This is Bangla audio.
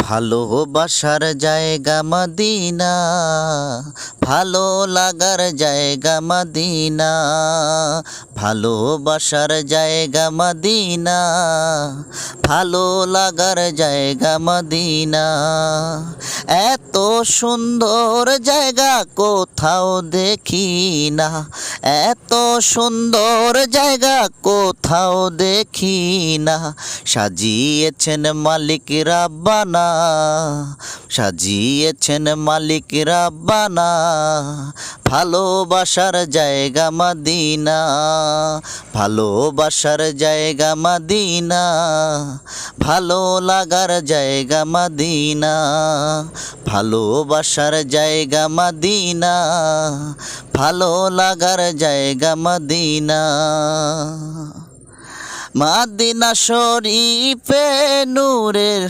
ভালোবাসার জায়গা মদিনা, ভালো লাগার জায়গা মদিনা, ভালোবাসার জায়গা মদিনা, ভালো লাগার জায়গা মদিনা। এত সুন্দর জায়গা কোথাও দেখি না, এত সুন্দর জায়গা কোথাও দেখি না। সাজিয়েছেন মালিক রাব্বানা, সাজিয়েছেন মালিক রাব্বানা, ভালোবাসার জায়গা মদিনা, ভালোবাসার জায়গা মদিনা, ভালো লাগার জায়গা মদিনা, ভালোবাসার জায়গা মদিনা, ভালো লাগার জায়গা মদিনা। মদিনা শরীফে নূরের